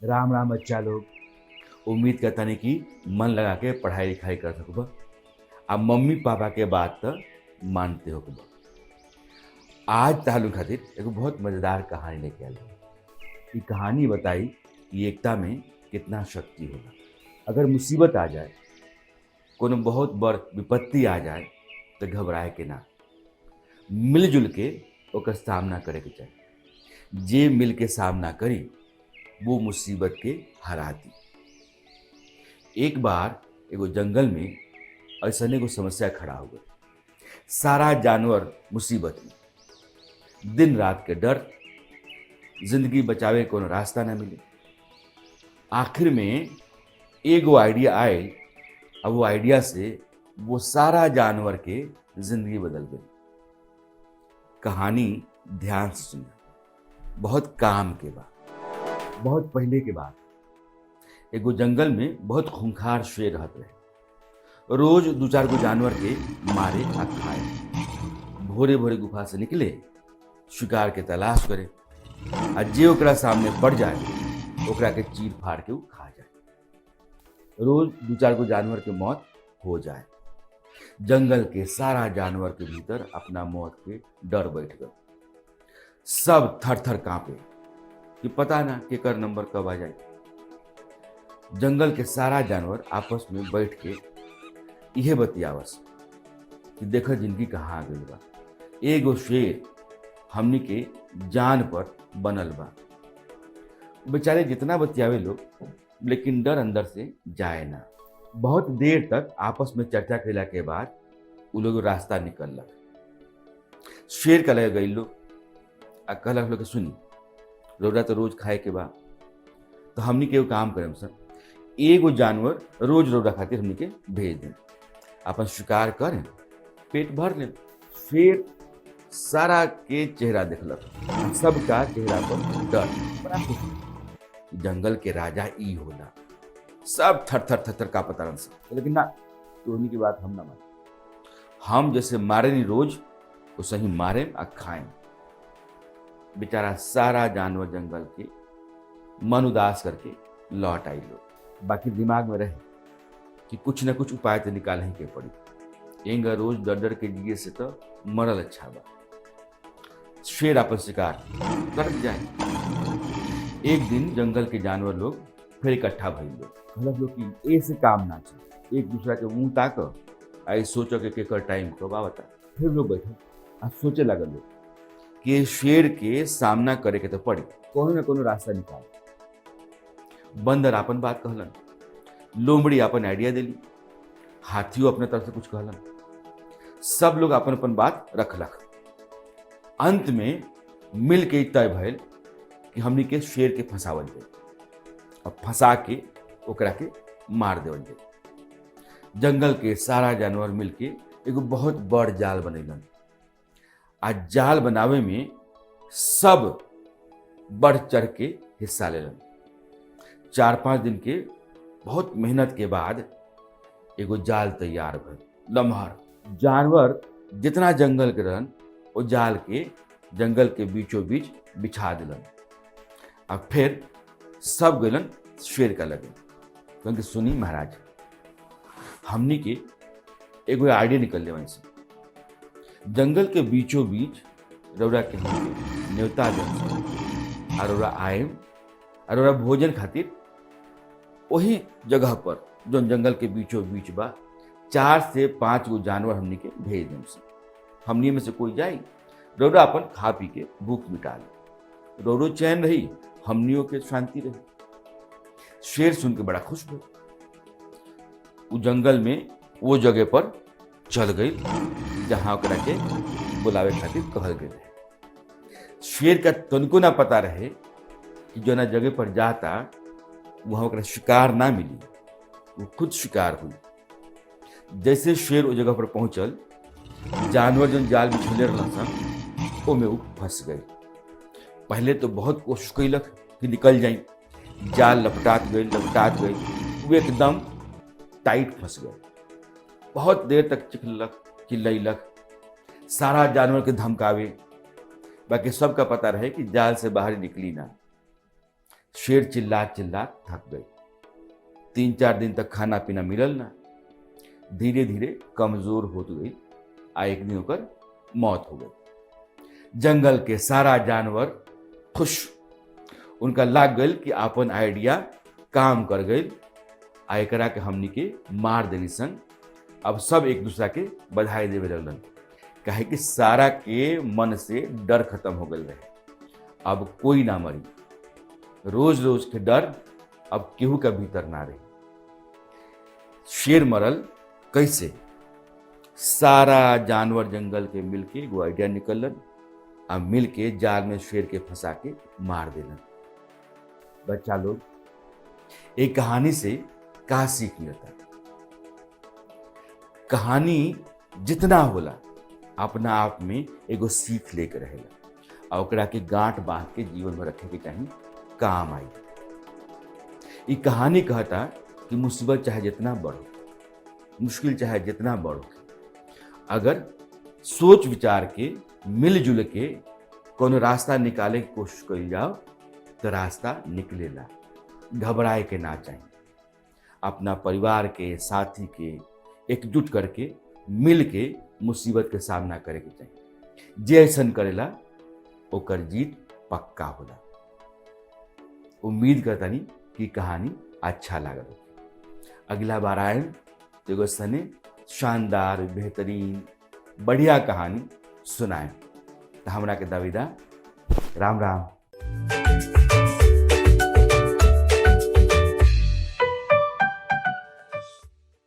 राम राम बच्चा लोग। उम्मीद करता नहीं कि मन लगा के पढ़ाई लिखाई कर सकब। अब मम्मी पापा के बात तो मानते हो कब। आज तालु खातिर एगो बहुत मजेदार कहानी लेके आयल हूँ। ये कहानी बताई कि एकता में कितना शक्ति होला। अगर मुसीबत आ जाए, कोनो बहुत बड़ विपत्ति आ जाए, तो घबराए के ना, मिलजुल के ओकर सामना करे के चाही। जे मिल के सामना करी वो मुसीबत के हरा दी। एक बार एगो जंगल में ऐसने एगो समस्या खड़ा हो गई। सारा जानवर मुसीबत में, दिन रात के डर, जिंदगी बचावे के कोनो रास्ता ना मिले। आखिर में एगो आइडिया आए और वो आइडिया से वो सारा जानवर के जिंदगी बदल गई। कहानी ध्यान से सुनना। बहुत काम के बाद, बहुत पहले के बाद, एगो जंगल में बहुत खूंखार शेर रहत रहे। रोज दो चार गो जानवर के मारे आ खाए। भोरे भोरे गुफा से निकले, शिकार के तलाश करे, आ जे ओकरा सामने पड़ जाए ओकरा के चीर फाड़ के उ खा जाए। रोज दो चार गो जानवर के मौत हो जाए। जंगल के सारा जानवर के भीतर अपना मौत के डर बैठ गए। सब थर थर कांपे कि पता ना केकर नंबर कब आ जाए। जंगल के सारा जानवर आपस में बैठ के इहे बतियावस कि देखो जिंदगी कहाँ आ गई बा। एगो शेर हमनी के जान पर बनल बा। बेचारे जितना बतियावे लोग, लेकिन डर अंदर से जाए ना। बहुत देर तक आपस में चर्चा कैला के बाद उ लोग रास्ता निकललक। शेर का लगे गई लोग आ कहलक लोग कि सुनी, रौरा तो रोज खाए के बा, तो हमनी के एगो काम करें सर, एगो जानवर रोज रौरा खातिर हमनी के भेज दें, अपन शिकार करें, पेट भर लें। शेर सारा के चेहरा देखलक, सबका चेहरा पर डर, बड़ा खुशी। जंगल के राजा ई होला। सब थर थर थर थर का पता सब, लेकिन ना, तो उन्हीं की बात हम ना माने। हम जैसे मारे नहीं रोज, वैसे ही मारे आ खाएं। बेचारा सारा जानवर जंगल के मन उदास करके लौट आई लोग। बाकी दिमाग में रहे कि कुछ न कुछ उपाय तो निकाल ही के पड़ी। एंगा रोज डर डर के जिए से तो मरल अच्छा बा। शेर अपन शिकार कर जाए। एक दिन जंगल के जानवर लोग फिर इकट्ठा भइल लोग। कहलक लोग कि ऐसे काम ना चले। एक दूसरा के मुंह ताक आई सोच के केकर टाइम कब आवता। फिर लोग बैठे आ सोचे लगल लोग कि शेर के सामना करे के तो पड़ी, कोनो न कोनो रास्ता निकाल। बंदर अपन बात कहलन, लोमड़ी अपन आइडिया दिली, हाथियों अपने तरफ से कुछ कहलन। सब लोग अपन अपन बात रखलक। अंत में मिल के तय भइल कि हमनी के शेर के फंसावल जाए और फंसा के ओकरा के मार देवल जाए। जंगल के सारा जानवर मिल के एगो बहुत बड़ जाल बनैलन। आ जाल बनावे में सब बढ़ चढ़ के हिस्सा लेलन। 4-5 दिन के बहुत मेहनत के बाद एगो जाल तैयार भइल, लम्हर। जानवर जितना जंगल के रहन, वो जाल के जंगल के बीचों बीच बिछा दिलन। अब फिर सब गलन शेर का लगे, क्योंकि सुनी महाराज, हमनी के एगो आइडिया निकल ले वहीं से। जंगल के बीचों बीच रौरा के हमके न्योता जन और रौरा आए और रौरा भोजन खातिर वही जगह पर जो जंगल के बीचों बीच बा 4 से 5 गो जानवर हमनी के भेज दें से। हमनी में से कोई जाई, रौरा अपन खा पी के भूख मिटा ले, रौरो चैन रही, हमनियों के शांति रही। शेर सुन के बड़ा खुश हुआ। वो जंगल में वो जगह पर चल गई जहां ओकरा के बुलावे खातिर कहल गए। शेर का तनको ना पता रहे कि जो ना जगह पर जाता वहां ओकरा शिकार ना मिली, वो खुद शिकार हुई। जैसे शेर उस जगह पर पहुंचल, जानवर जो जाल बिछले रहलन ओमे वो फंस गए। पहले तो बहुत कोशिश कैलक कि निकल जाई, जाल लपटात गई, वो एकदम टाइट फंस गए। बहुत देर तक चिल्लक चिल्लैलक, सारा जानवर के धमकावे, बाकी सबका पता रहे कि जाल से बाहर निकली ना। शेर चिल्ला चिल्ला थक गई। 3-4 दिन तक खाना पीना मिलल ना। धीरे धीरे कमजोर होत गई आ एक दिन ओकर मौत हो गई। जंगल के सारा जानवर खुश, उनका लाग गई कि अपन आइडिया काम कर गई आ एकरा के हमनी के मार देनी सन। अब सब एक दूसरा के बधाई देवे लगलन, काहे कि सारा के मन से डर खत्म हो गई रहे। अब कोई ना मरी, रोज रोज के डर अब केहू के भीतर ना रही। शेर मरल कैसे? सारा जानवर जंगल के मिलके एगो आइडिया निकलन आ मिलके जाल में शेर के फंसा के मार देलन। बच्चा लोग, एक कहानी से का सीख मिलता? कहानी जितना होला अपना आप में एगो सीख लेके रहेला, और ओकरा के गांठ बांध के जीवन में रखे के चाहिए, काम आई। ये कहानी कहता कि मुसीबत चाहे जितना बड़ो, मुश्किल चाहे जितना बड़ो, अगर सोच विचार के मिलजुल के कोनो रास्ता निकाले की कोशिश करी जाओ तो रास्ता निकलेला। घबराए के ना चाहिए। अपना परिवार के, साथी के एकजुट करके मिल के मुसीबत के सामना करे के चाहिए। जे ऐसन करेला ओकर जीत पक्का होला। उम्मीद करतानी कि कहानी अच्छा लागल। अगला बार आए तो एगो सने शानदार, बेहतरीन, बढ़िया कहानी सुनाए। तो हमरा के दविदा। राम राम।